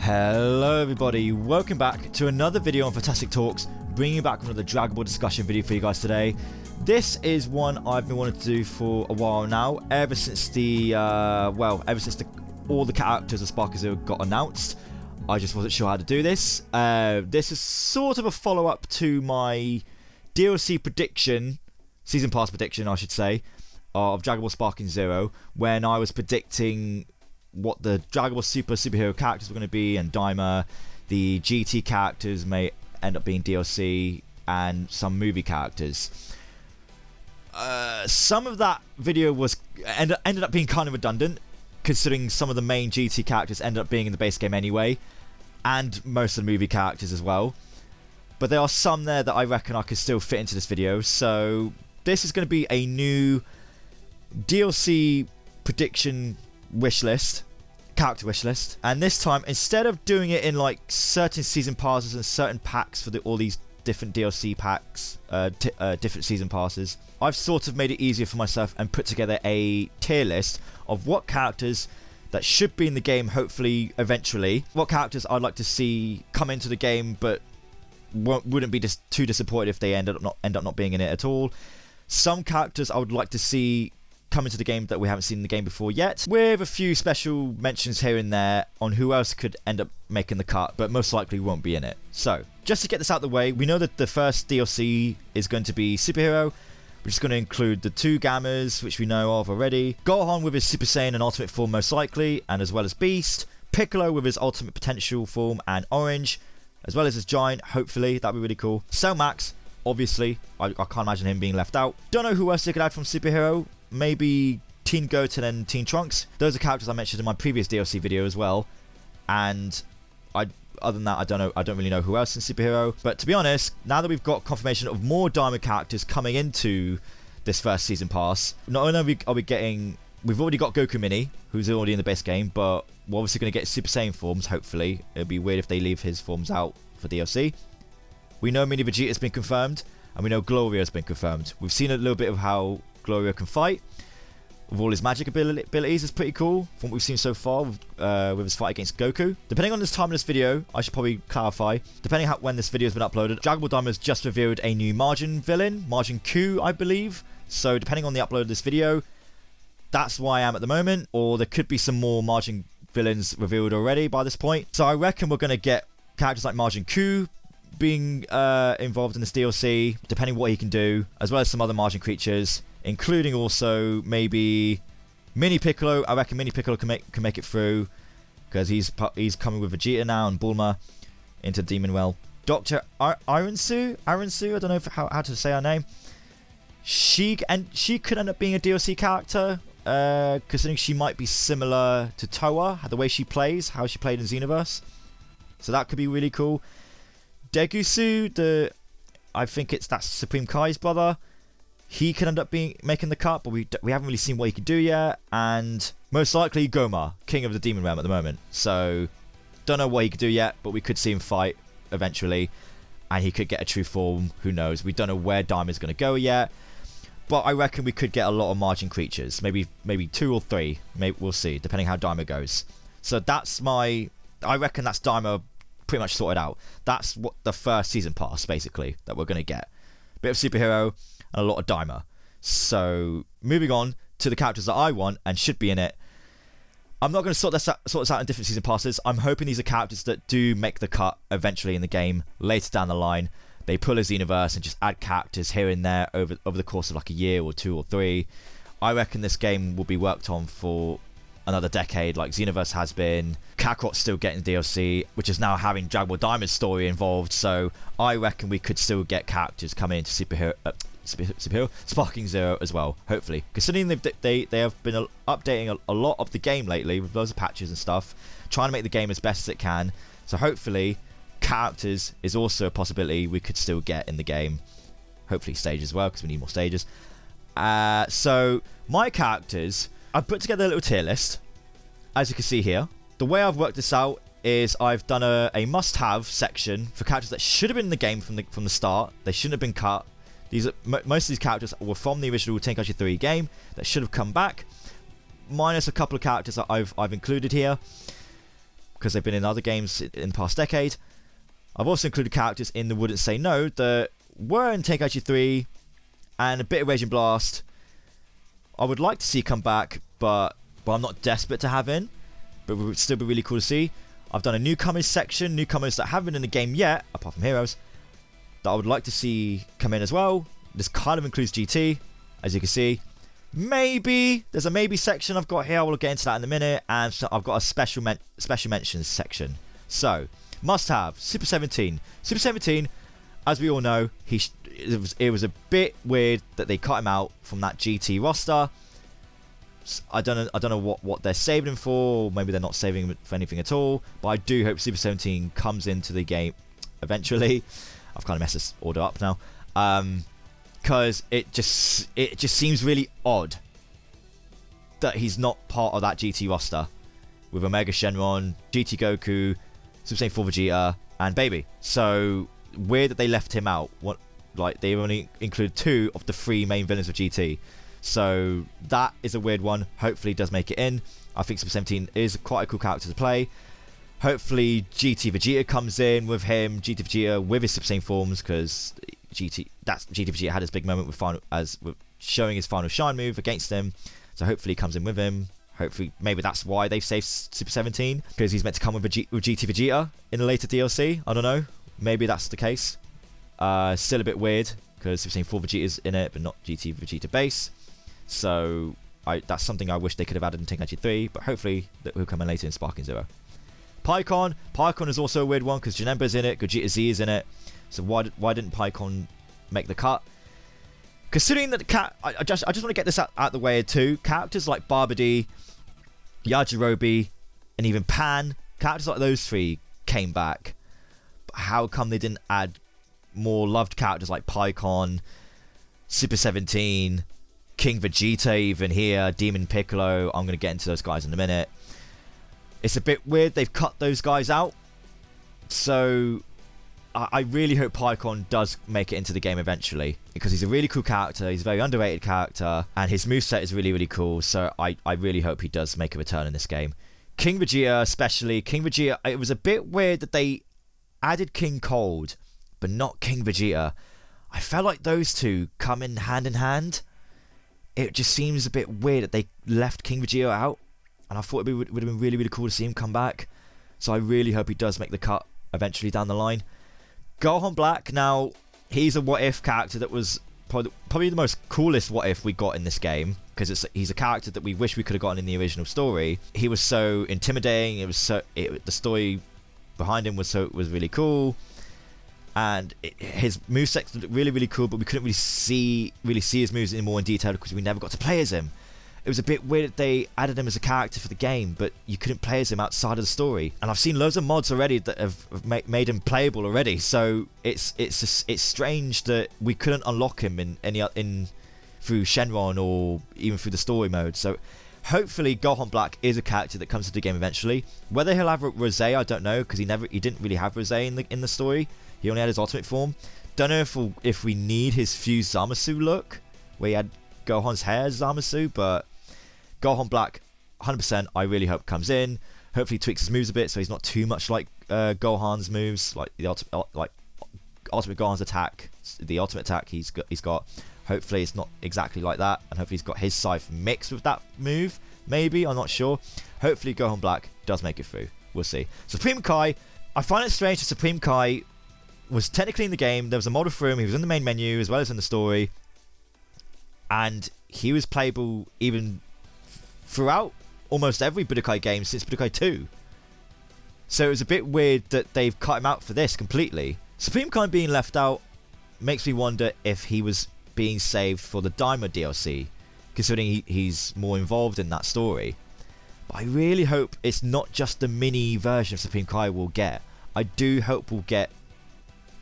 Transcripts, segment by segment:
Hello everybody, welcome back to another video on Fantastic Talks, bringing back another Dragon Ball discussion video for you guys today. This is one I've been wanting to do for a while now, ever since all the characters of Sparking Zero got announced. I just wasn't sure how to do this. This is sort of a follow-up to my DLC prediction, Season Pass prediction I should say, of Dragon Ball Sparking Zero, when I was predicting what the Dragon Ball Superhero characters were going to be, and Daima, the GT characters may end up being DLC, and some movie characters. Some of that video ended up being kind of redundant, considering some of the main GT characters ended up being in the base game anyway, and most of the movie characters as well. But there are some there that I reckon I could still fit into this video, so this is going to be a new DLC prediction character wish list, and this time, instead of doing it in like certain season passes and certain packs for all these different DLC packs, different season passes, I've sort of made it easier for myself and put together a tier list of what characters that should be in the game, hopefully eventually, what characters I'd like to see come into the game but wouldn't be too disappointed if they end up not being in it at all. Some characters I would like to see come into the game that we haven't seen in the game before yet, with a few special mentions here and there on who else could end up making the cut, but most likely won't be in it. So, just to get this out of the way, we know that the first DLC is going to be Superhero, which is going to include the two Gammas, which we know of already, Gohan with his Super Saiyan and Ultimate form most likely, and as well as Beast, Piccolo with his Ultimate Potential form and Orange, as well as his Giant, hopefully, that'd be really cool. Cell Max, obviously, I can't imagine him being left out. Don't know who else they could add from Superhero. Maybe Teen Goten and Teen Trunks. Those are characters I mentioned in my previous DLC video as well. And other than that, I don't really know who else in Superhero. But to be honest, now that we've got confirmation of more Daima characters coming into this first season pass, not only are we getting, we've already got Goku Mini, who's already in the base game, but we're obviously going to get Super Saiyan forms, hopefully. It'd be weird if they leave his forms out for DLC. We know Mini Vegeta has been confirmed, and we know Gloria has been confirmed. We've seen a little bit of how Gloria can fight with all his magic abilities. Is pretty cool from what we've seen so far with his fight against Goku. Depending on this time in this video, I should probably clarify, depending on when this video has been uploaded, Dragon Ball Daima has just revealed a new Margin villain, Margin Q, I believe. So depending on the upload of this video, that's where I am at the moment, or there could be some more Margin villains revealed already by this point. So I reckon we're going to get characters like Margin Q being involved in this DLC, depending what he can do, as well as some other Margin creatures, including also maybe Mini Piccolo. I reckon Mini Piccolo can make it through, because he's coming with Vegeta now and Bulma into Demon Well. Dr. Ironsu, I don't know how to say her name. She could end up being a DLC character, considering she might be similar to Toa, the way she plays, how she played in Xenoverse. So that could be really cool. Degusu, I think that's Supreme Kai's brother. He could end up making the cut, but we haven't really seen what he could do yet. And most likely Goma, King of the Demon Realm at the moment. So don't know what he could do yet, but we could see him fight eventually, and he could get a true form. Who knows? We don't know where Daima's going to go yet, but I reckon we could get a lot of Margin creatures, maybe 2 or 3. Maybe we'll see, depending how Daima goes. So I reckon that's Daima pretty much sorted out. That's what the first season pass basically that we're going to get. A bit of Superhero and a lot of Daima. So moving on to the characters that I want and should be in it. I'm not going to sort this out in different season passes. I'm hoping these are characters that do make the cut eventually in the game later down the line. They pull a Xenoverse and just add characters here and there over the course of like a year or 2 or 3. I reckon this game will be worked on for another decade, like Xenoverse has been. Kakarot's still getting DLC, which is now having Dragon Ball Daima's story involved. So I reckon we could still get characters coming into Superhero Sparking Zero as well, hopefully. Considering they have been updating a lot of the game lately with loads of patches and stuff, trying to make the game as best as it can. So hopefully characters is also a possibility we could still get in the game. Hopefully stages as well, because we need more stages. So my characters, I've put together a little tier list, as you can see here. The way I've worked this out is I've done a must-have section for characters that should have been in the game from the start. They shouldn't have been cut. Most of these characters were from the original Tenkaichi 3 game that should have come back, minus a couple of characters that I've included here. because they've been in other games in the past decade. I've also included characters in the Wouldn't Say No that were in Tenkaichi 3 and a bit of Raging Blast. I would like to see come back, but I'm not desperate to have in. But it would still be really cool to see. I've done a newcomers section, newcomers that haven't been in the game yet, apart from Heroes, that I would like to see come in as well. This kind of includes GT, as you can see. Maybe, there's a maybe section I've got here, I will get into that in a minute, and so I've got a special mentions section. So, must have, Super 17. Super 17, as we all know, it was a bit weird that they cut him out from that GT roster. I don't know what they're saving him for, or maybe they're not saving him for anything at all, but I do hope Super 17 comes into the game eventually. I've kind of messed this order up now, because it just seems really odd that he's not part of that GT roster with Omega Shenron, GT Goku, Super Saiyan 4 Vegeta, and Baby. So weird that they left him out. Like they only included 2 of the 3 main villains of GT. So that is a weird one. Hopefully it does make it in. I think Super 17 is quite a cool character to play. Hopefully GT Vegeta comes in with him, GT Vegeta with his Super Saiyan forms, because GT Vegeta had his big moment with showing his final shine move against him. So hopefully he comes in with him. Hopefully, maybe that's why they've saved Super 17, because he's meant to come with GT Vegeta in a later DLC. I don't know. Maybe that's the case. Still a bit weird, because Super Saiyan 4 Vegeta's in it, but not GT Vegeta base. So that's something I wish they could have added in Tenkaichi 3, but hopefully that will come in later in Sparking Zero. Piccolo is also a weird one, because Janemba's in it, Gogeta Z is in it. So why didn't Piccolo make the cut? Considering that I just want to get this out the way too. Characters like Bardock, Yajirobe, and even Pan, characters like those 3 came back. But how come they didn't add more loved characters like Piccolo, Super 17, King Vegeta even here, Demon Piccolo? I'm going to get into those guys in a minute. It's a bit weird they've cut those guys out. So I really hope Piccolo does make it into the game eventually, because he's a really cool character, he's a very underrated character, and his moveset is really, really cool. So I really hope he does make a return in this game. King Vegeta especially. King Vegeta, it was a bit weird that they added King Cold, but not King Vegeta. I felt like those 2 come in hand. It just seems a bit weird that they left King Vegeta out, and I thought it would have been really, really cool to see him come back. So I really hope he does make the cut eventually down the line. Gohan Black, now, he's a what-if character that was probably the most coolest what-if we got in this game, because he's a character that we wish we could have gotten in the original story. He was so intimidating, the story behind him was really cool, and his moveset looked really, really cool, but we couldn't really see his moves anymore in detail because we never got to play as him. It was a bit weird that they added him as a character for the game, but you couldn't play as him outside of the story. And I've seen loads of mods already that have made him playable already. So it's strange that we couldn't unlock him in through Shenron or even through the story mode. So hopefully Gohan Black is a character that comes to the game eventually. Whether he'll have Rose, I don't know, because he didn't really have Rose in the story. He only had his ultimate form. Don't know if we need his fused Zamasu look, where he had Gohan's hair as Zamasu, but Gohan Black, 100%, I really hope comes in. Hopefully tweaks his moves a bit so he's not too much like Gohan's moves, like the ultimate Gohan's attack, the ultimate attack he's got. Hopefully it's not exactly like that, and hopefully he's got his scythe mixed with that move. Maybe, I'm not sure. Hopefully Gohan Black does make it through. We'll see. Supreme Kai, I find it strange that Supreme Kai was technically in the game. There was a model for him. He was in the main menu as well as in the story, and he was playable even throughout almost every Budokai game since Budokai 2. So it was a bit weird that they've cut him out for this completely. Supreme Kai being left out makes me wonder if he was being saved for the Daima DLC, considering he's more involved in that story. But I really hope it's not just the mini version of Supreme Kai we'll get. I do hope we'll get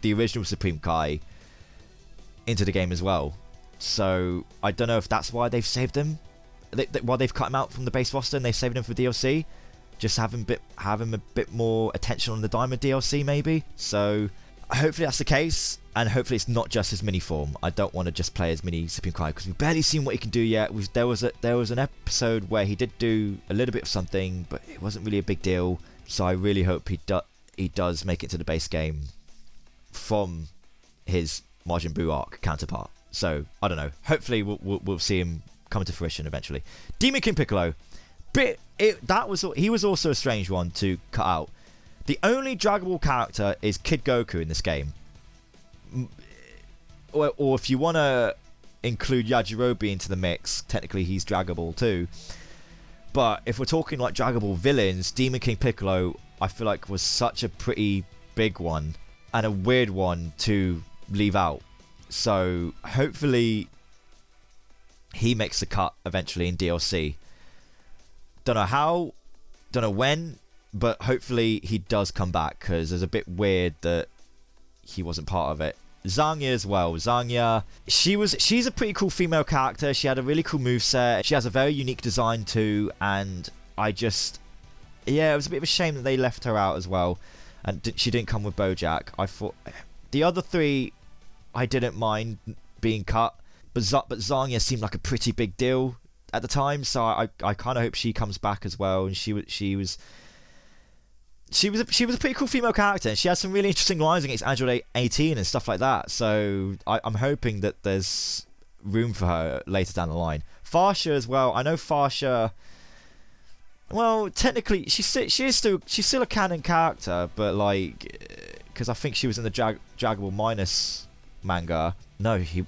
the original Supreme Kai into the game as well. So I don't know if that's why they've saved him. Why they've cut him out from the base roster and they saved him for DLC. Just have him a bit more attention on the Diamond DLC maybe. So hopefully that's the case, and hopefully it's not just his mini form. I don't want to just play as mini Supreme Kai because we've barely seen what he can do yet. There was an episode where he did do a little bit of something, but it wasn't really a big deal. So I really hope he does make it to the base game from his Majin Buu arc counterpart. So I don't know. Hopefully we'll see him come to fruition eventually. Demon King Piccolo, he was also a strange one to cut out. The only Dragon Ball character is Kid Goku in this game. Or if you want to include Yajirobe into the mix, technically he's Dragon Ball too. But if we're talking like Dragon Ball villains, Demon King Piccolo, I feel like was such a pretty big one and a weird one to leave out. So hopefully he makes the cut eventually in DLC. Don't know how, don't know when, but hopefully he does come back, because it's a bit weird that he wasn't part of it. Zangya as well. Zangya, she's a pretty cool female character. She had a really cool moveset. She has a very unique design too, and it was a bit of a shame that they left her out as well, and she didn't come with Bojack. I thought the other three I didn't mind being cut, but Zangya seemed like a pretty big deal at the time, so I kind of hope she comes back as well. And she was a pretty cool female character, and she had some really interesting lines against Android 18 and stuff like that. So I'm hoping that there's room for her later down the line. Farsha as well. I know Farsha. Well, technically she's still a canon character, but like, because I think she was in the Dragon Ball Minus manga. No, she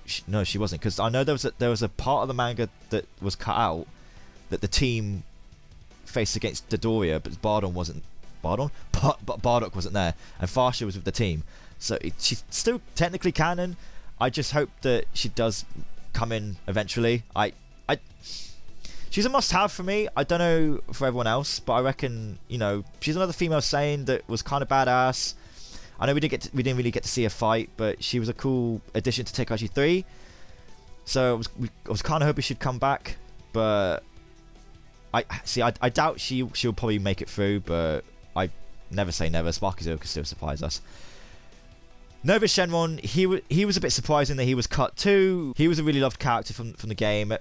wasn't, because I know there was a part of the manga that was cut out that the team faced against Dodoria, but Bardock wasn't there, and Farsha was with the team, so she's still technically canon. I just hope that she does come in eventually. She's a must-have for me. I don't know for everyone else, but I reckon, she's another female Saiyan that was kind of badass. I know we didn't really get to see her fight, but she was a cool addition to Tenkaichi 3. So I was kind of hoping she'd come back, but I doubt she'll probably make it through, but I never say never. Sparky Zero can still surprise us. Nova Shenron, he was a bit surprising that he was cut too. He was a really loved character from the game.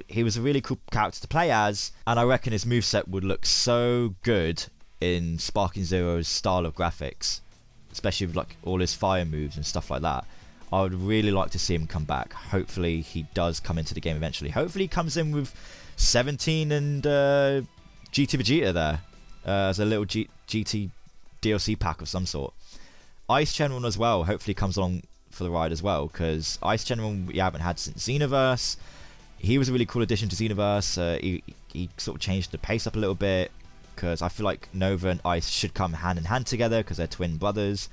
He was a really cool character to play as, and I reckon his moveset would look so good in Sparking Zero's style of graphics, especially with like all his fire moves and stuff like that. I would really like to see him come back. Hopefully he does come into the game eventually. Hopefully he comes in with 17 and GT Vegeta there as a little GT DLC pack of some sort. Ice Shenron as well hopefully comes along for the ride as well, because Ice Shenron we haven't had since Xenoverse. He was a really cool addition to Xenoverse. He sort of changed the pace up a little bit, because I feel like Nova and Ice should come hand in hand together because they're twin brothers.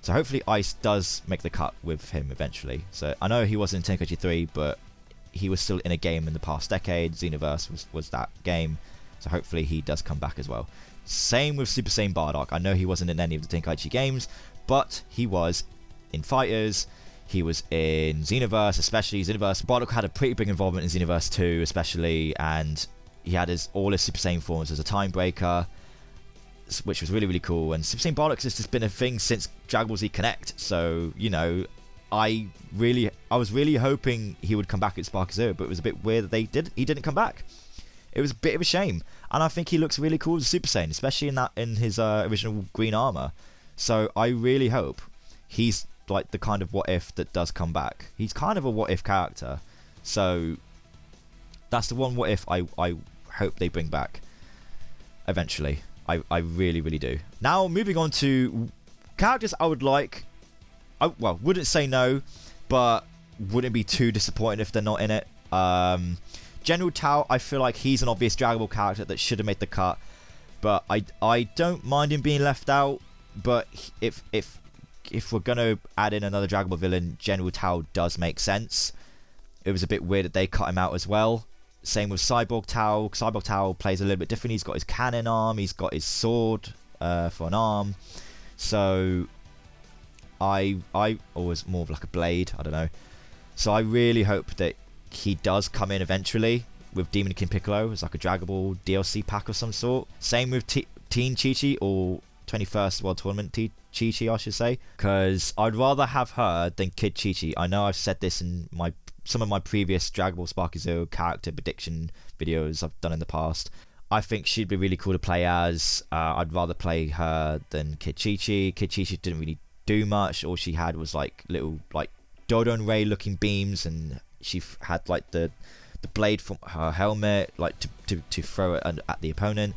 So hopefully Ice does make the cut with him eventually. So I know he wasn't in Tenkaichi 3, but he was still in a game in the past decade. Xenoverse was that game. So hopefully he does come back as well. Same with Super Saiyan Bardock. I know he wasn't in any of the Tenkaichi games, but he was in Fighters. He was in Xenoverse, especially Xenoverse. Bardock had a pretty big involvement in Xenoverse 2 especially, and he had all his Super Saiyan forms as a time breaker, which was really, really cool. And Super Saiyan Bardock has just been a thing since Dragon Ball Z Connect. So, I was really hoping he would come back at Spark Zero, but it was a bit weird that he didn't come back. It was a bit of a shame. And I think he looks really cool as a Super Saiyan, especially in his original green armor. So I really hope he's like the kind of what if that does come back. He's kind of a what if character. So that's the one what if I hope they bring back eventually. I really, really do. Now moving on to characters I would like. Wouldn't say no, but wouldn't be too disappointed if they're not in it. General Tao, I feel like he's an obvious Dragon Ball character that should have made the cut, but I don't mind him being left out. But if we're gonna add in another Dragon Ball villain, General Tao does make sense. It was a bit weird that they cut him out as well. Same with Cyborg Tao. Cyborg Tao plays a little bit different. He's got his cannon arm. He's got his sword for an arm. So I always more of like a blade. I don't know. So I really hope that he does come in eventually with Demon King Piccolo as like a Dragon Ball DLC pack of some sort. Same with Teen Chi-Chi, or 21st World Tournament Chi-Chi, I should say, because I'd rather have her than Kid Chi-Chi. I know I've said this in some of my previous Dragon Ball Sparky Zero character prediction videos I've done in the past. I think she'd be really cool to play as. I'd rather play her than Kid Chi-Chi. Kid Chi-Chi didn't really do much. All she had was like little like Dodon Ray looking beams, and she had like the blade from her helmet like to throw it at the opponent.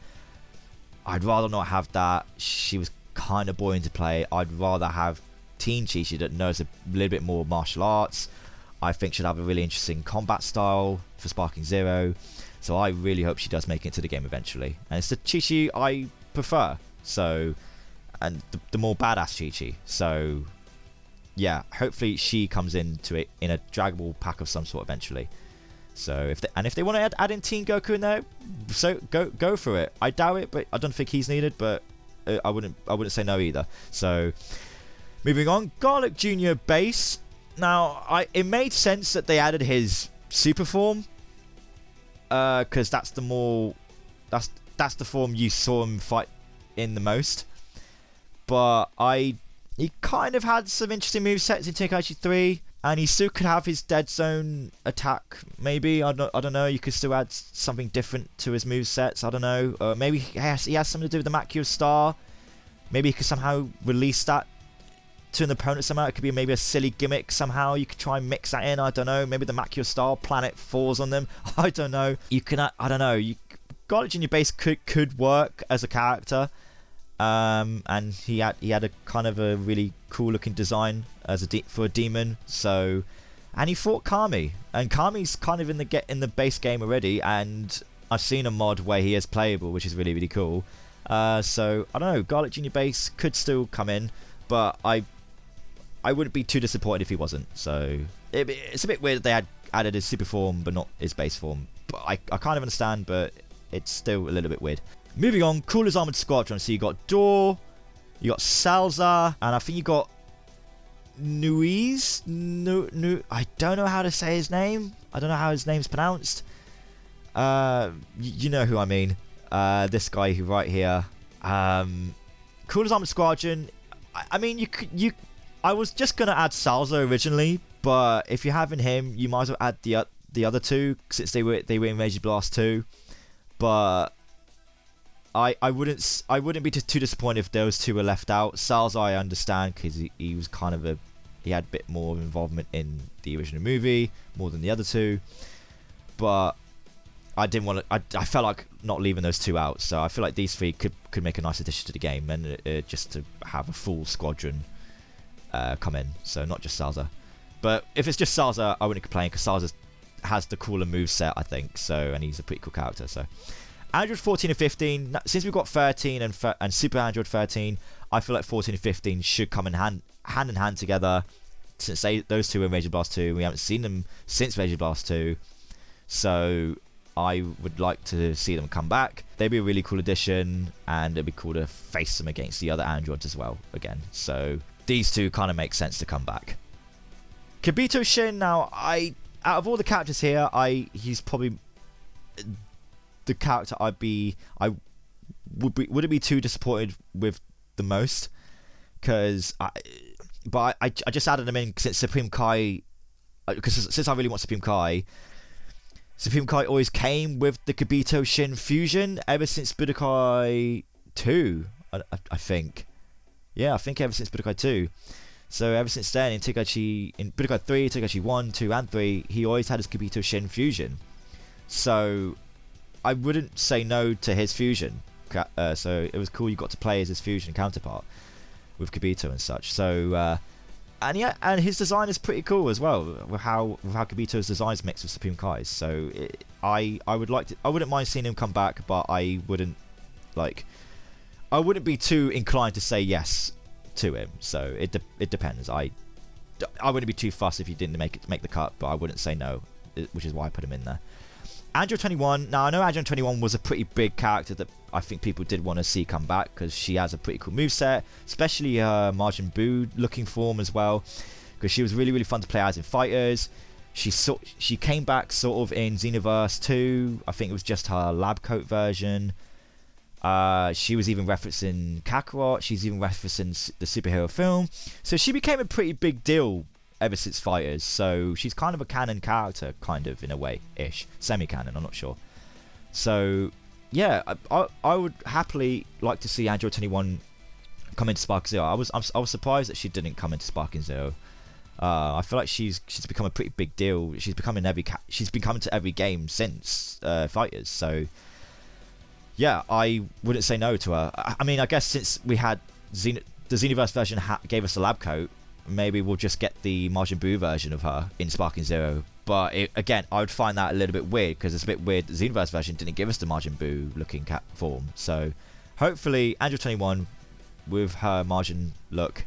I'd rather not have that. She was kind of boring to play. I'd rather have Teen Chi-Chi that knows a little bit more martial arts. I think she'll have a really interesting combat style for Sparking Zero. So I really hope she does make it into the game eventually. And it's the Chi-Chi I prefer. So, and the more badass Chi-Chi. So, yeah, hopefully she comes into it in a Dragon Ball pack of some sort eventually. So if they want to add in Teen Goku in there, so go for it. I doubt it, but I don't think he's needed. But I wouldn't say no either. So moving on, Garlic Jr. base. Now it made sense that they added his super form, because that's the form you saw him fight in the most. But he kind of had some interesting movesets in Tenkaichi 3. And he still could have his Dead Zone attack, maybe. I don't know. You could still add something different to his movesets. I don't know. Maybe he has something to do with the Makio Star. Maybe he could somehow release that to an opponent somehow. It could be maybe a silly gimmick somehow. You could try and mix that in. I don't know. Maybe the Makio Star planet falls on them. I don't know. You can. I don't know. Garlic in your base could work as a character. And he had a kind of a really cool looking design as for a demon. So, and he fought Kami, and Kami's kind of in the base game already. And I've seen a mod where he is playable, which is really really cool. So I don't know. Garlic Jr. base could still come in, but I wouldn't be too disappointed if he wasn't. So it's a bit weird that they had added his super form but not his base form. But I kind of understand, but it's still a little bit weird. Moving on, Cooler's Armored Squadron. So you got Dor, you got Salza, and I think you got Nuiz. I don't know how to say his name. I don't know how his name's pronounced. You know who I mean. This guy who right here. Cooler's Armored Squadron. I mean, I was just gonna add Salza originally, but if you're having him, you might as well add the other two since they were in Rage Blast 2. But I wouldn't be too disappointed if those two were left out. Salza I understand because he was kind of he had a bit more involvement in the original movie more than the other two, but I didn't want to. I felt like not leaving those two out, so I feel like these three could make a nice addition to the game, and just to have a full squadron come in, so not just Salza. But if it's just Salza, I wouldn't complain because Salza has the cooler moveset, I think. So, and he's a pretty cool character. So, Android 14 and 15. Since we've got 13 and Super Android 13, I feel like 14 and 15 should come in hand in hand together. Since those two were in Rage Blast 2, we haven't seen them since Rage Blast 2. So, I would like to see them come back. They'd be a really cool addition, and it'd be cool to face them against the other androids as well again. So, these two kind of make sense to come back. Kibito Shin. Now, out of all the characters here, he's probably the character I wouldn't be too disappointed with the most, because I just added him in since Supreme Kai, because since I really want Supreme Kai always came with the Kibito Shin fusion ever since Budokai 2, I think. Yeah, I think ever since Budokai 2. So ever since then, in Budokai 3, Tenkaichi 1, 2, and 3, he always had his Kibito Shin fusion. So I wouldn't say no to his fusion. So it was cool you got to play as his fusion counterpart with Kibito and such. So and his design is pretty cool as well, with how Kibito's designs mix with Supreme Kai's. So I wouldn't mind seeing him come back, but I wouldn't be too inclined to say yes to him. So it depends. I wouldn't be too fussed if he didn't make the cut, but I wouldn't say no, which is why I put him in there. Android 21. Now I know Android 21 was a pretty big character that I think people did want to see come back, because she has a pretty cool moveset, especially her Majin Buu looking form as well, because she was really really fun to play as in fighters. She came back sort of in Xenoverse 2. I think it was just her lab coat version. She was even referencing Kakarot. She's even referencing the superhero film. So she became a pretty big deal ever since Fighters. So she's kind of a canon character, kind of, in a way, ish. Semi-canon, I'm not sure. So yeah, I would happily like to see Android 21 come into Sparking Zero. I was surprised that she didn't come into Sparking Zero. I feel like she's become a pretty big deal. She's been coming to every game since Fighters. So yeah, I wouldn't say no to her. I mean, I guess since we had the Xenoverse version gave us a lab coat, maybe we'll just get the Majin Buu version of her in Sparking Zero. But again, I would find that a little bit weird, because it's a bit weird the Xenoverse version didn't give us the Majin Buu looking cat form. So hopefully Android 21 with her Majin look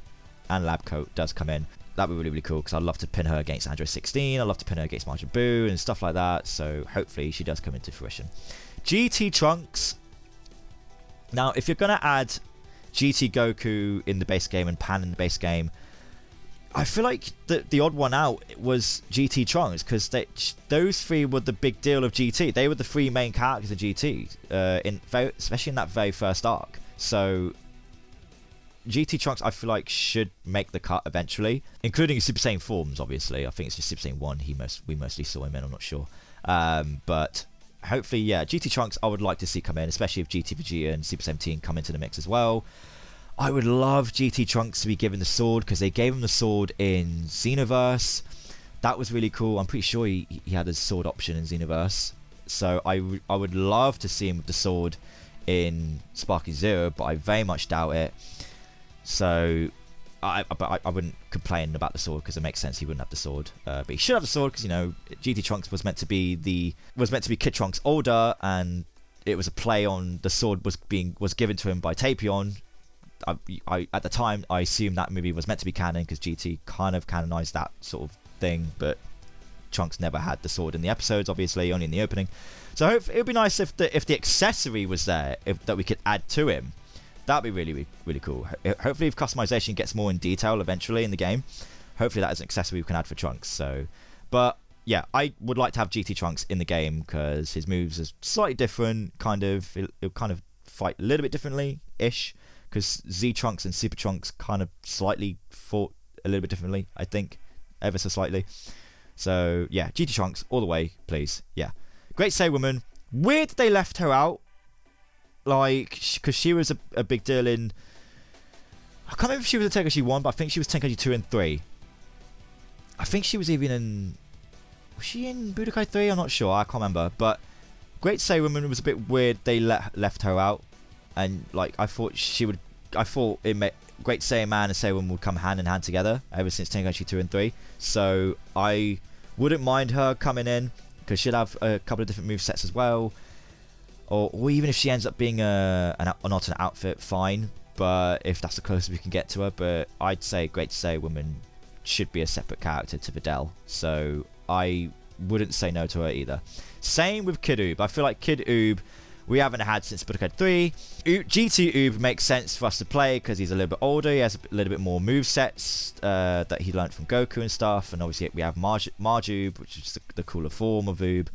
and lab coat does come in. That'd be really, really cool, because I'd love to pin her against Android 16. I'd love to pin her against Majin Buu and stuff like that. So hopefully she does come into fruition. GT Trunks. Now, if you're going to add GT Goku in the base game and Pan in the base game, I feel like the odd one out was GT Trunks, because those three were the big deal of GT. They were the three main characters of GT, especially in that very first arc. So GT Trunks, I feel like, should make the cut eventually, including Super Saiyan forms. Obviously, I think it's just Super Saiyan 1. We mostly saw him in. I'm not sure, but hopefully, yeah, GT Trunks I would like to see come in, especially if GT Vegeta and Super 17 come into the mix as well. I would love GT Trunks to be given the sword, because they gave him the sword in Xenoverse. That was really cool. I'm pretty sure he had a sword option in Xenoverse. So I would love to see him with the sword in Sparking Zero, but I very much doubt it. So I wouldn't complain about the sword, because it makes sense he wouldn't have the sword. But he should have the sword, because, you know, GT Trunks was meant to be Kid Trunks older, and it was a play on the sword was given to him by Tapion. I at the time I assumed that movie was meant to be canon, because GT kind of canonized that sort of thing, but Trunks never had the sword in the episodes, obviously, only in the opening. So it would be nice if the accessory was there, that we could add to him. That'd be really, really, really cool. Hopefully, if customization gets more in detail eventually in the game, hopefully that is an accessory we can add for Trunks. So, but yeah, I would like to have GT Trunks in the game, because his moves are slightly different. He'll kind of fight a little bit differently ish, because Z Trunks and Super Trunks kind of slightly fought a little bit differently, I think, ever so slightly. So yeah, GT Trunks all the way, please. Yeah, Great Say Woman. Weird they left her out, like, because she was a big deal in. I can't remember if she was in Tenkaichi 1, but I think she was Tenkaichi 2 and 3. I think she was even in. Was she in Budokai 3? I'm not sure. I can't remember. But Great Say Woman was a bit weird. They left her out. And like I thought Great Saiyan Man and Saiyan Woman would come hand in hand together ever since Tenkaichi 2 and 3. So I wouldn't mind her coming in, because she'd have a couple of different movesets as well. Or even if she ends up being an alternate outfit, fine. But if that's the closest we can get to her, but I'd say Great Saiyan Woman should be a separate character to Videl. So I wouldn't say no to her either. Same with Kid Oob. I feel like Kid Oob we haven't had since Budokai 3. GT Oob makes sense for us to play, because he's a little bit older. He has a little bit more movesets that he learned from Goku and stuff. And obviously we have Marge Oob, which is the cooler form of Oob.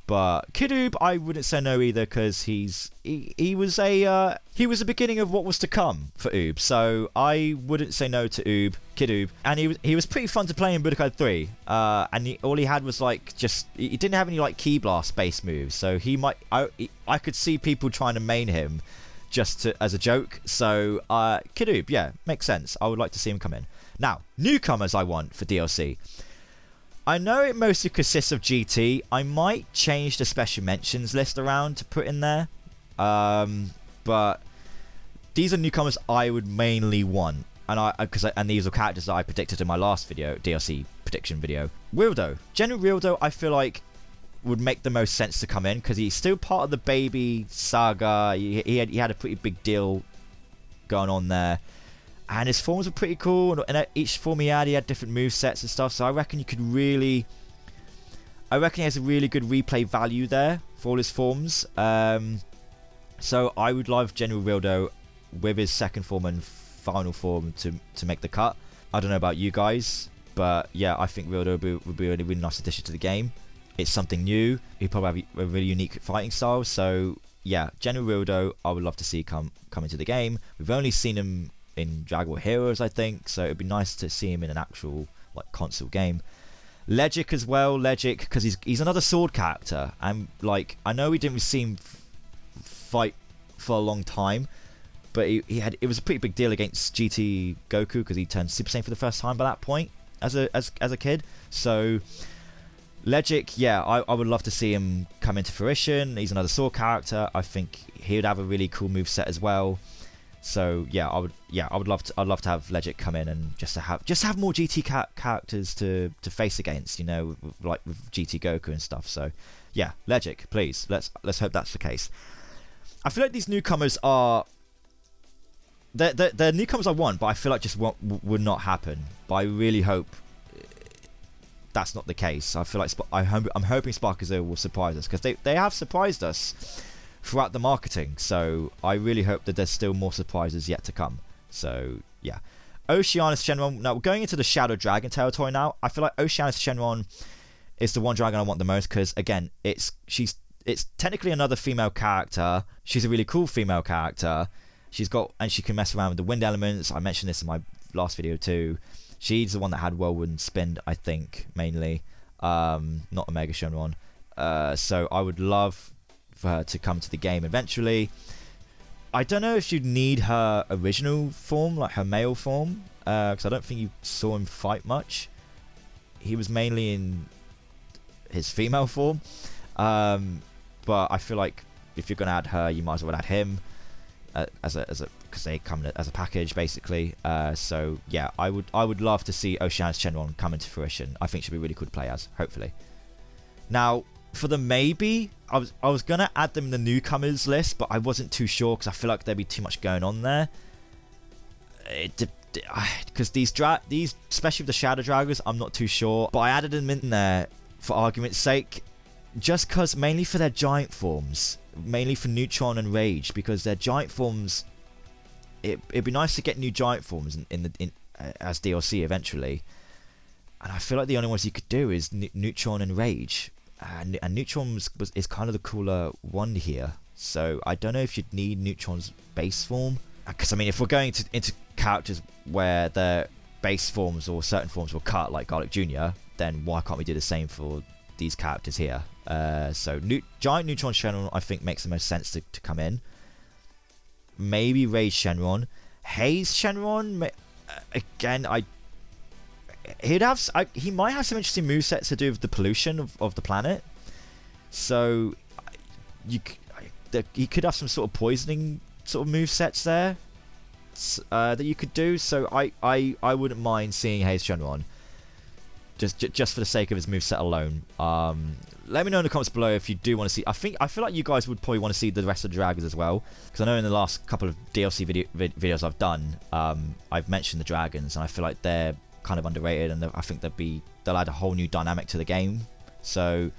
But Kid Oob, I wouldn't say no either, because he was the beginning of what was to come for Oob. So I wouldn't say no to Kid Oob, and he was pretty fun to play in Budokai 3. And all he had was like he didn't have any like Ki Blast based moves, so I could see people trying to main him just as a joke. So Kid Oob, yeah, makes sense. I would like to see him come in. Now, newcomers I want for DLC. I know it mostly consists of GT. I might change the special mentions list around to put in there. But these are newcomers I would mainly want. And these are characters that I predicted in my last video, DLC prediction video. Rildo. General Rildo, I feel like would make the most sense to come in, because he's still part of the baby saga. He had a pretty big deal going on there. And his forms were pretty cool, and each form he had different movesets and stuff, so I reckon he has a really good replay value there for all his forms. So I would love General Rildo with his second form and final form to make the cut. I don't know about you guys, but yeah, I think Rildo would be a really nice addition to the game. It's something new. He probably have a really unique fighting style, so yeah, General Rildo I would love to see come into the game. We've only seen him in Dragon Ball Heroes, I think, so it'd be nice to see him in an actual like console game. Legic as well, because he's another sword character, and like I know we didn't see him fight for a long time, but it was a pretty big deal against GT Goku because he turned Super Saiyan for the first time by that point as a kid. So Legic, yeah, I would love to see him come into fruition. He's another sword character. I think he would have a really cool moveset as well. So yeah, I'd love to have Legic come in and just have more GT characters to face against, you know, like with GT Goku and stuff. So yeah, Legic, please. Let's hope that's the case. I feel like these newcomers are they're newcomers I want, but I feel like just would not happen. But I really hope that's not the case. I feel like I'm hoping Sparkazoo will surprise us, because they have surprised us throughout the marketing. So I really hope that there's still more surprises yet to come. So yeah, Oceanus Shenron. Now we're going into the Shadow Dragon territory now. I feel like Oceanus Shenron is the one dragon I want the most, because again, it's technically another female character. She's a really cool female character. She can mess around with the wind elements. I mentioned this in my last video too. She's the one that had Whirlwind Spin, I think, mainly. Not Omega Shenron. So I would love for her to come to the game eventually. I don't know if she'd need her original form, like her male form, because I don't think you saw him fight much. He was mainly in his female form. But I feel like if you're going to add her, you might as well add him because they come as a package basically. So yeah, I would love to see Oceanus Shenron come into fruition. I think she'd be really cool to play as, hopefully. Now for the maybe, I was gonna add them in the newcomers list, but I wasn't too sure because I feel like there'd be too much going on there. Because these especially with the Shadow Dragons, I'm not too sure, but I added them in there for argument's sake, just because mainly for their giant forms, mainly for Neutron and Rage, because their giant forms, it'd be nice to get new giant forms as DLC eventually, and I feel like the only ones you could do is Neutron and Rage, and Neutron is kind of the cooler one here. So I don't know if you'd need Neutron's base form, because I mean, if we're going into characters where their base forms or certain forms will cut, like Garlic Jr., then why can't we do the same for these characters here? So Giant Neutron Shenron, I think, makes the most sense to come in. Maybe Rage Shenron. Haze Shenron, again, he might have some interesting movesets to do with the pollution of the planet. So he could have some sort of poisoning sort of movesets there that you could do. So I wouldn't mind seeing Haze Shenron. Just for the sake of his moveset alone. Let me know in the comments below if you do want to see. I feel like you guys would probably want to see the rest of the dragons as well, because I know in the last couple of DLC videos I've done, I've mentioned the dragons, and I feel like they're kind of underrated, and I think they'll add a whole new dynamic to the game. So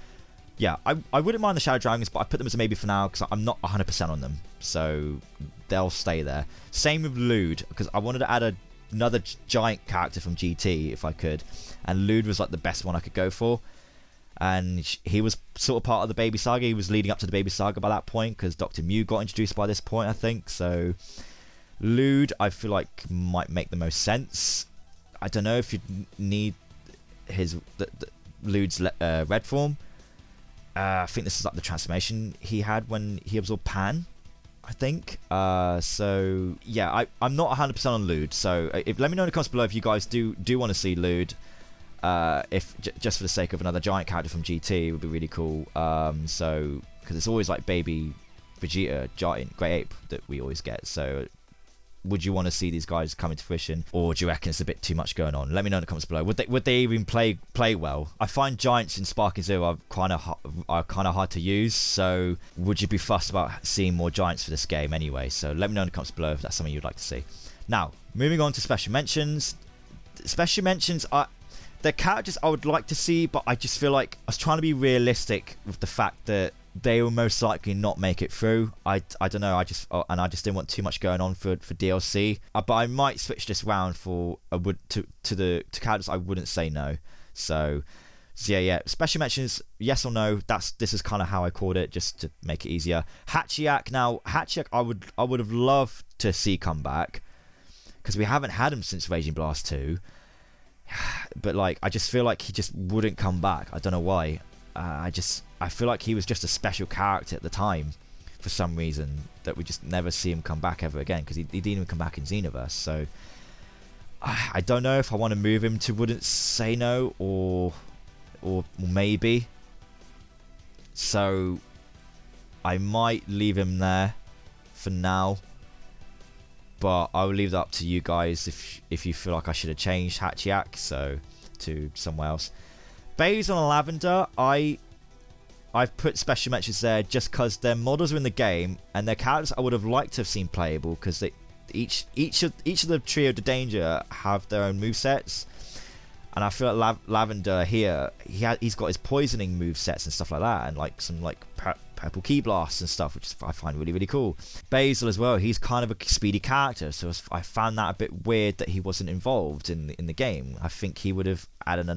yeah, I wouldn't mind the Shadow Dragons, but I put them as a maybe for now because I'm not 100% on them, so they'll stay there. Same with Lude, because I wanted to add another giant character from GT if I could, and Lude was like the best one I could go for, and he was sort of part of the Baby Saga. He was leading up to the Baby Saga by that point, because Dr. Mew got introduced by this point, I think. So Lude, I feel like, might make the most sense. I don't know if you need Lude's red form. I think this is like the transformation he had when he absorbed Pan, I think. So yeah, I'm not 100% on Lude. So let me know in the comments below if you guys do want to see Lude. If just for the sake of another giant character from GT, it would be really cool. So because it's always like baby Vegeta, giant Grey Ape that we always get. So would you want to see these guys come into fruition, or do you reckon it's a bit too much going on? Let me know in the comments below. Would they even play well? I find giants in Sparking Zero are kind of hard to use. So would you be fussed about seeing more giants for this game anyway? So let me know in the comments below if that's something you'd like to see. Now moving on to special mentions. Special mentions are they're characters I would like to see, but I just feel like I was trying to be realistic with the fact that they will most likely not make it through. I don't know. I just didn't want too much going on for DLC. But I might switch this round to characters I wouldn't say no. So yeah. Special mentions, yes or no. This is kind of how I called it, just to make it easier. Hachiak. Now Hachiak, I would have loved to see come back, because we haven't had him since Raging Blast 2. But like, I just feel like he just wouldn't come back. I don't know why. I feel like he was just a special character at the time. for some reason, that we just never see him come back ever again, because he didn't even come back in Xenoverse. So I don't know if I want to move him to Wouldn't Say No or maybe. So I might leave him there for now, but I will leave that up to you guys if you feel like I should have changed Hachiak to somewhere else. Basil and Lavender, I've put special mentions there just because their models are in the game and their characters I would have liked to have seen playable, because they each of the trio to Danger have their own movesets. And I feel like Lavender here, he's got his poisoning movesets and stuff like that, and like some like purple key blasts and stuff, which I find really, really cool. Basil as well, he's kind of a speedy character, so I found that a bit weird that he wasn't involved in the game. I think he would have added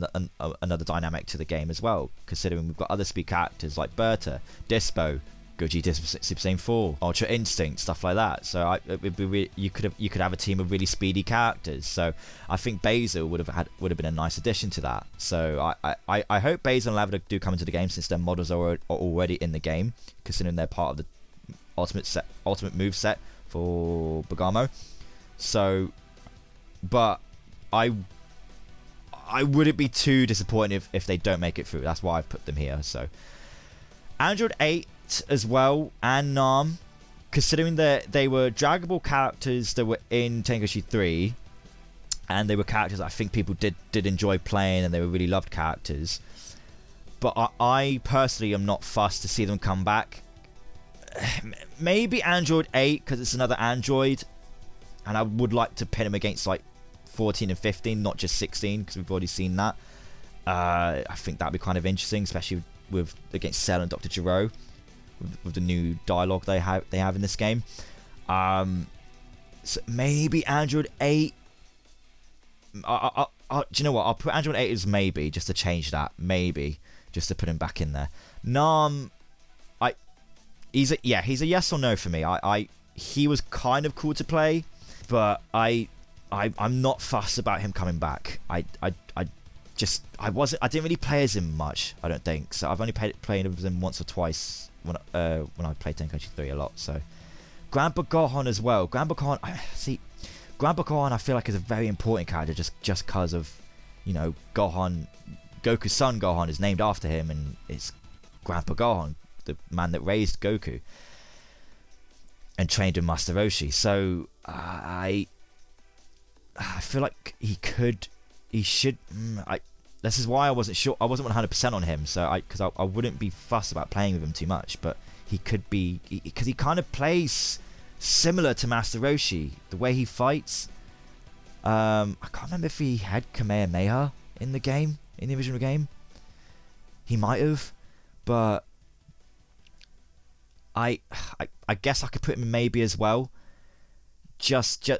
another dynamic to the game as well, considering we've got other speed characters like Berta, Dispo, Gogeta Super Saiyan 4, Ultra Instinct, stuff like that. So you could have a team of really speedy characters. So I think Basil would have been a nice addition to that. So I hope Basil and Lavender do come into the game, since their models are already in the game, considering they're part of the ultimate move set for Bergamo. So, but I wouldn't be too disappointed if they don't make it through. That's why I've put them here. So Android 8 as well, and Nam, considering that they were draggable characters that were in Tengoshi 3, and they were characters I think people did enjoy playing, and they were really loved characters. But I personally am not fussed to see them come back. Maybe Android 8, because it's another Android, and I would like to pin them against like 14 and 15, not just 16, because we've already seen that. I think that'd be kind of interesting, especially with against Cell and Dr. Gero, with the new dialogue they have in this game. So maybe Android 8. Do you know what? I'll put Android 8 as maybe, just to change that. Maybe, just to put him back in there. Nam, he's a yes or no for me. He was kind of cool to play, but I'm not fussed about him coming back. I didn't really play as him much, I don't think. So I've only played as him once or twice when I played Tenkoshi 3 a lot. So Grandpa Gohan as well. Grandpa Gohan I feel like is a very important character, just because of, you know, Goku's son Gohan is named after him, and it's Grandpa Gohan, the man that raised Goku and trained in Master Roshi. So I feel like this is why I wasn't sure. I wasn't 100% on him, so because I wouldn't be fussed about playing with him too much. But he could be, because he kind of plays similar to Master Roshi, the way he fights. I can't remember if he had Kamehameha in the game, in the original game. He might have, but I guess I could put him in maybe as well. Just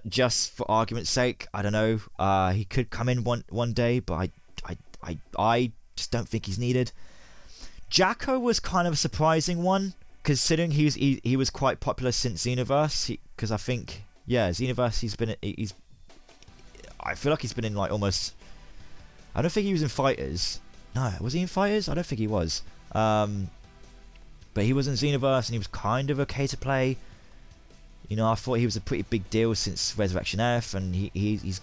for argument's sake, I don't know. He could come in one day, but I just don't think he's needed. Jacko was kind of a surprising one, considering he was quite popular since Xenoverse. Because I think, Xenoverse I feel like he's been in like almost. I don't think he was in Fighters. No, was he in Fighters? I don't think he was. But he was in Xenoverse, and he was kind of okay to play. You know, I thought he was a pretty big deal since Resurrection F, and he's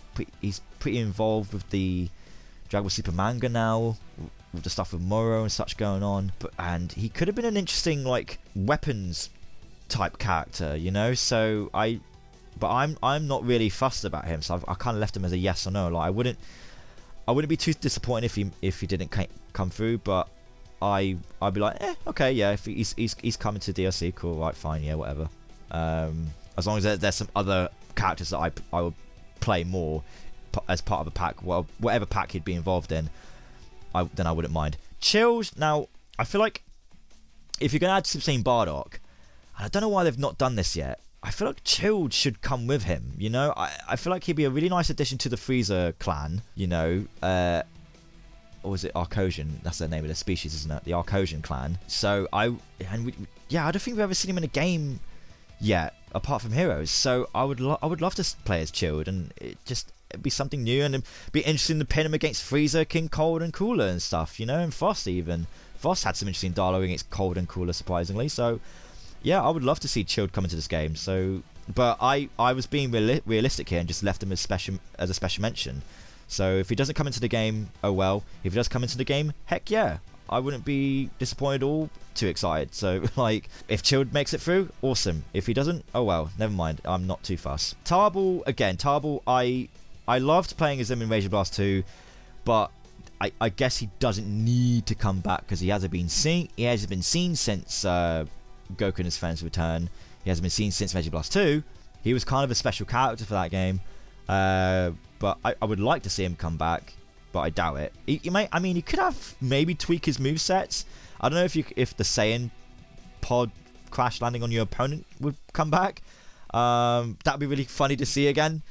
pretty involved with the Dragon Ball Super manga now, with the stuff with Moro and such going on. And he could have been an interesting like weapons type character, you know. So I'm not really fussed about him. So I kind of left him as a yes or no. Like I wouldn't be too disappointed if he didn't come through, but I'd be like, okay, yeah, if he's coming to DLC, cool, right, fine, yeah, whatever. As long as there's some other characters that I would play more as part of a pack, well, whatever pack he'd be involved in, then I wouldn't mind. Chilled, now, I feel like if you're going to add Super Saiyan Bardock, and I don't know why they've not done this yet, I feel like Chilled should come with him, you know? I feel like he'd be a really nice addition to the Frieza clan, you know? Or is it Arcosian? That's the name of the species, isn't it? The Arcosian clan. So I don't think we've ever seen him in a game yet, apart from Heroes. So I would love to play as Chilled, and it'd be something new, and it'd be interesting to pin him against Frieza, King Cold, and Cooler and stuff, you know, and Frost even. Frost had some interesting dialogue against Cold and Cooler, surprisingly. So yeah, I would love to see Chilled come into this game. So, but I was being realistic here and just left him as a special mention. So if he doesn't come into the game, oh well. If he does come into the game, heck yeah, I wouldn't be disappointed or too excited. So like, if Chilled makes it through, awesome. If he doesn't, oh well, never mind. I'm not too fussed. Tarball, again, I loved playing as him in Rage Blast 2, but I guess he doesn't need to come back because he hasn't been seen. He hasn't been seen since Goku and his friends return. He hasn't been seen since Vegeta Blast 2. He was kind of a special character for that game, but I would like to see him come back, but I doubt it. He might. I mean, he could have maybe tweak his movesets. I don't know if the Saiyan pod crash landing on your opponent would come back. That'd be really funny to see again.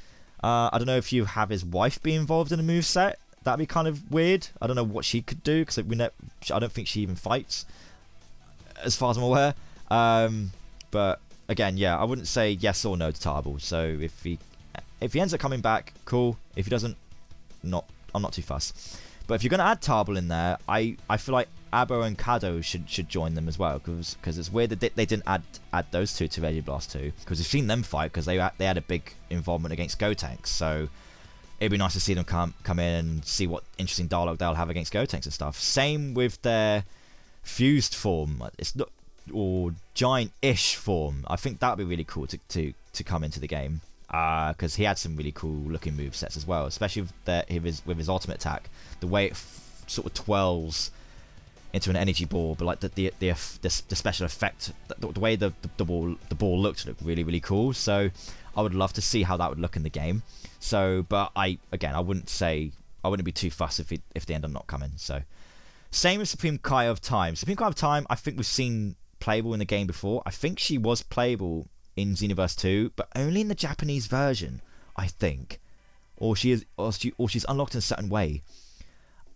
I don't know if you have his wife be involved in a moveset. That'd be kind of weird. I don't know what she could do because I don't think she even fights, as far as I'm aware. But again, yeah, I wouldn't say yes or no to Tarball. So if he ends up coming back, cool. If he doesn't, I'm not too fussed. But if you're going to add Tarball in there, I feel like Abo and Kado should join them as well, because it's weird that they didn't add those two to Vegeta Blast 2, because we've seen them fight because they had a big involvement against Gotenks. So it'd be nice to see them come in and see what interesting dialogue they'll have against Gotenks and stuff. Same with their fused form, or giant-ish form. I think that'd be really cool to come into the game, because he had some really cool looking movesets as well, especially with his ultimate attack, the way it sort of twirls into an energy ball, but like the special effect, the way the ball looked really, really cool. So I would love to see how that would look in the game. So, but I wouldn't be too fussed if they end up not coming. So same with Supreme Kai of Time. Supreme Kai of Time, I think we've seen playable in the game before. I think she was playable in Xenoverse 2, but only in the Japanese version, I think, or she's unlocked in a certain way,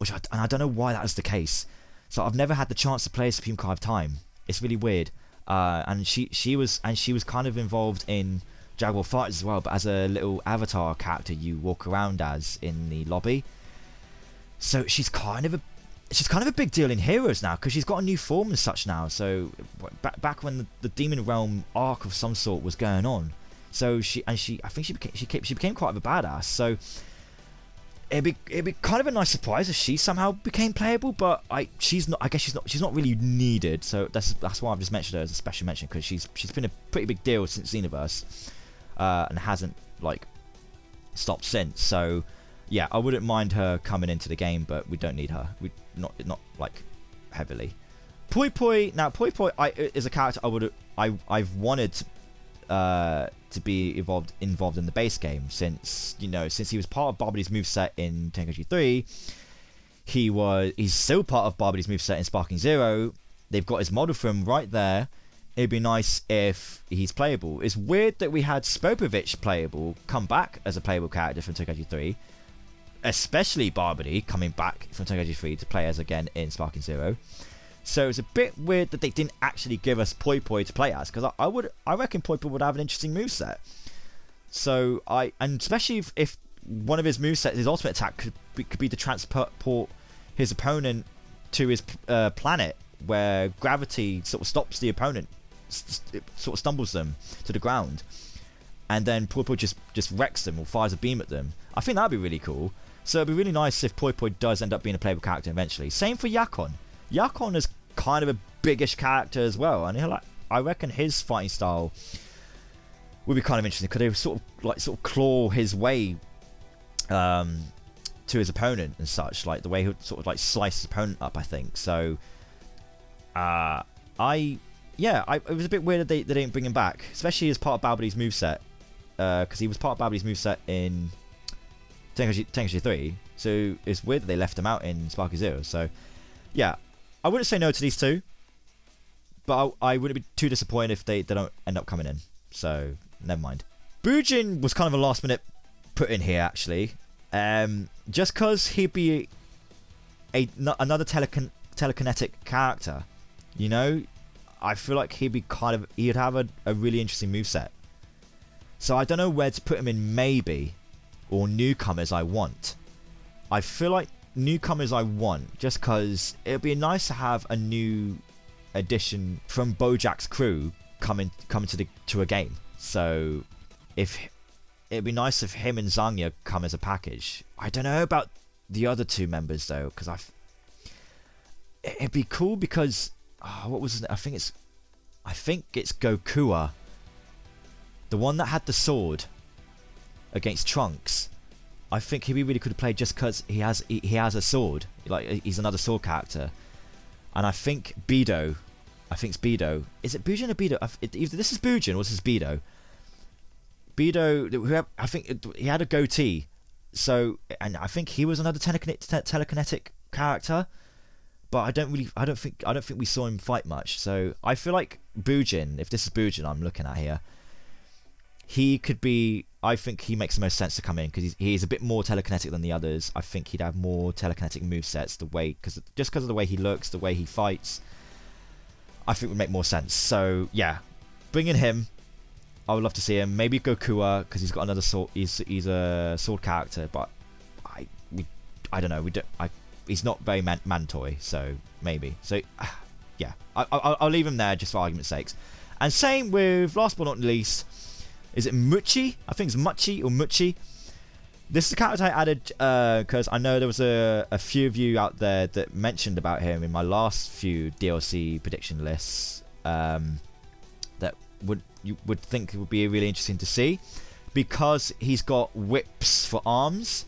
and I don't know why that is the case. So I've never had the chance to play Supreme Kai of Time. It's really weird. And she was kind of involved in Dragon Ball FighterZ as well, but as a little avatar character you walk around as in the lobby. So she's kind of a big deal in Heroes now, because she's got a new form and such now. So back when the Demon Realm arc of some sort was going on, so I think she became quite a badass. So it'd be kind of a nice surprise if she somehow became playable, but she's not really needed. So that's why I've just mentioned her as a special mention, because she's been a pretty big deal since Xenoverse, and hasn't like stopped since. So yeah, I wouldn't mind her coming into the game, but we don't need her. We not like heavily. Poi Poi is a character I've wanted to be involved in the base game since he was part of Barbody's moveset in Tenkaichi 3. He's still part of Barbody's moveset in Sparking Zero. They've got his model for him right there. It'd be nice if he's playable. It's weird that we had Spopovich playable come back as a playable character from Tenkaichi 3, especially Barbody coming back from Tenkaichi 3 to play as again in Sparking Zero. So it's a bit weird that they didn't actually give us Poi Poi to play as, because I reckon Poi Poi would have an interesting moveset. So and especially if one of his movesets, his ultimate attack, could be to transport his opponent to his planet, where gravity sort of stops the opponent, it sort of stumbles them to the ground, and then Poi Poi just wrecks them or fires a beam at them. I think that'd be really cool. So it'd be really nice if Poi Poi does end up being a playable character eventually. Same for Yakon. Yakon is kind of a biggish character as well, and I reckon his fighting style would be kind of interesting, because they sort of claw his way to his opponent and such, like the way he would sort of like slice his opponent up, I think. So it was a bit weird that they didn't bring him back, especially as part of Barbody's moveset, because he was part of Barbody's moveset in Tenkaichi 3, so it's weird that they left him out in Sparky Zero. So yeah, I wouldn't say no to these two, but I wouldn't be too disappointed if they don't end up coming in. So never mind. Bujin was kind of a last minute put in here actually, just because he'd be another telekinetic character. I feel like he'd have a really interesting moveset. So I don't know where to put him in, maybe, or Newcomers I want. I feel like Newcomers I want, just because it'd be nice to have a new addition from Bojack's crew come to a game. So if it'd be nice if him and Zangya come as a package. I don't know about the other two members though, because it'd be cool because what was his name? I think it's Goku, the one that had the sword against Trunks. I think he'd be really cool to play just because he has a sword. Like, he's another sword character. And I think Beidou. I think it's Beidou. Is it Bujin or Beidou? Either this is Bujin or this is Beidou. Beidou, I think he had a goatee. So, and I think he was another telekinetic character. But I don't think we saw him fight much. So I feel like Bujin, if this is Bujin I'm looking at here, he could be. I think he makes the most sense to come in because he's a bit more telekinetic than the others. I think he'd have more telekinetic movesets, because of the way he looks, the way he fights. I think would make more sense. So yeah, bring in him. I would love to see him. Maybe Goku, because he's got another sword. He's a sword character, but I don't know. He's not very mandatory, so maybe. So yeah, I'll leave him there just for argument's sakes. And same with last but not least. Is it Muchi? I think it's Muchi or Muchi. This is a character I added because I know there was a few of you out there that mentioned about him in my last few DLC prediction lists that you would think it would be really interesting to see, because he's got whips for arms,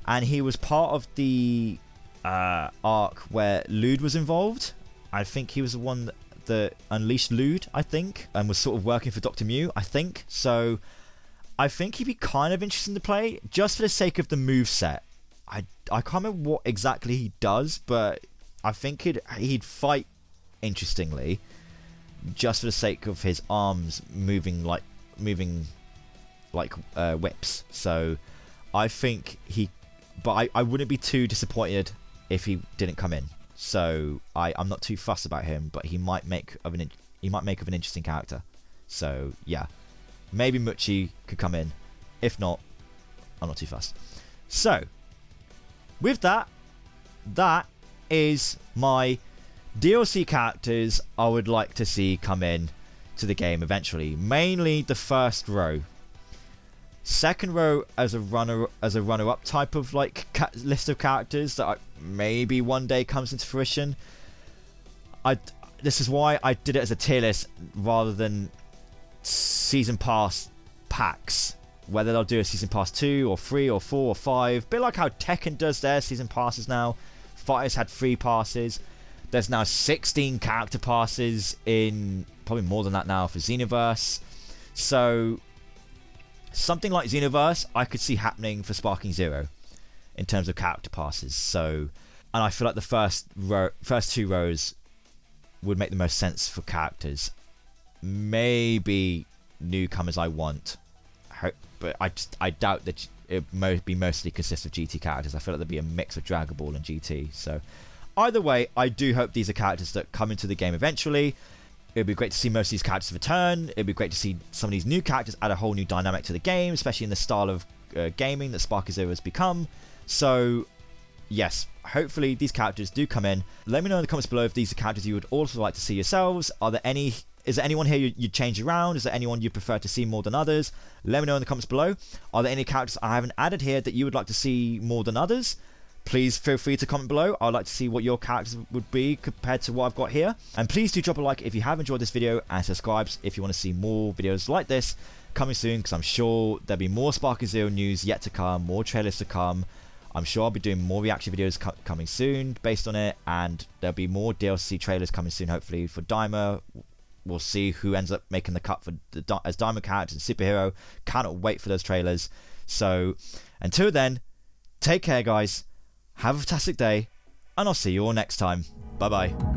and he was part of the arc where Lude was involved. I think he was the one that unleashed Lude, I think, and was sort of working for Dr. Mew, I think. So I think he'd be kind of interesting to play just for the sake of the moveset. I can't remember what exactly he does, but I think he'd fight interestingly just for the sake of his arms moving like whips. So I think but I wouldn't be too disappointed if he didn't come in. So I'm not too fussed about him, but he might make of an interesting character. So yeah, maybe Muchi could come in. If not, I'm not too fussed. So with that is my DLC characters I would like to see come in to the game eventually. Mainly the first row. Second row as a runner-up type of like list of characters that maybe one day comes into fruition. This is why I did it as a tier list rather than season pass packs. Whether they'll do a season pass 2 or 3 or 4 or 5, bit like how Tekken does their season passes now. Fighters had 3 passes. There's now 16 character passes in, probably more than that now for Xenoverse. So something like Xenoverse I could see happening for Sparking Zero in terms of character passes. So, and I feel like the first 2 rows would make the most sense for characters. Maybe newcomers I want, but I doubt that it would be mostly consist of GT characters. I feel like there'd be a mix of Dragon Ball and GT. So either way, I do hope these are characters that come into the game eventually. It would be great to see most of these characters return. It would be great to see some of these new characters add a whole new dynamic to the game, especially in the style of gaming that Sparking Zero has become. So yes, hopefully these characters do come in. Let me know in the comments below if these are characters you would also like to see yourselves. Is there anyone here you'd change around? Is there anyone you prefer to see more than others? Let me know in the comments below. Are there any characters I haven't added here that you would like to see more than others? Please feel free to comment below. I'd like to see what your characters would be compared to what I've got here. And please do drop a like if you have enjoyed this video, and subscribe if you want to see more videos like this coming soon, because I'm sure there'll be more Sparking Zero news yet to come, more trailers to come. I'm sure I'll be doing more reaction videos coming soon based on it, and there'll be more DLC trailers coming soon, hopefully, for Daima. We'll see who ends up making the cut as Daima characters and Superhero. Cannot wait for those trailers. So until then, take care, guys. Have a fantastic day, and I'll see you all next time. Bye bye.